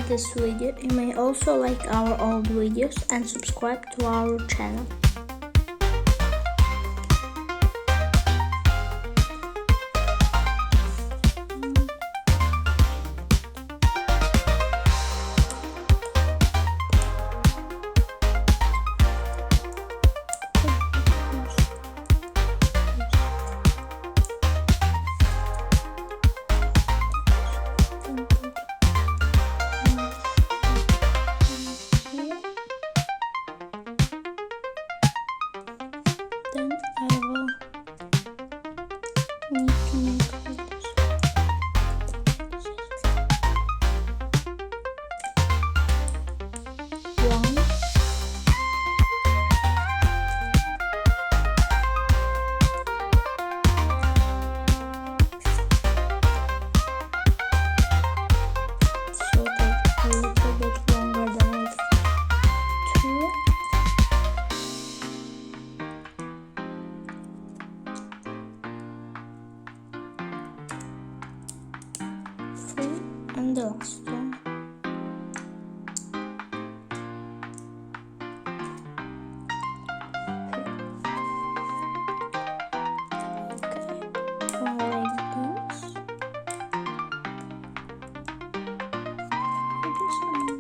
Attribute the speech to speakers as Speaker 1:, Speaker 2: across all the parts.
Speaker 1: this video. You may also like our old videos and subscribe to our channel. Then I will need to make this. One. So take a little bit longer than like 2. And the last one. Okay, one like this. This one.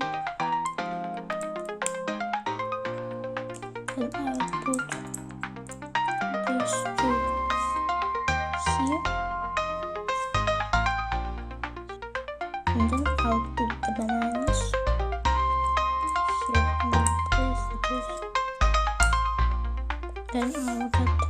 Speaker 1: And I'll put these two here. And then I'll put the bananas here in the place. Then I'll get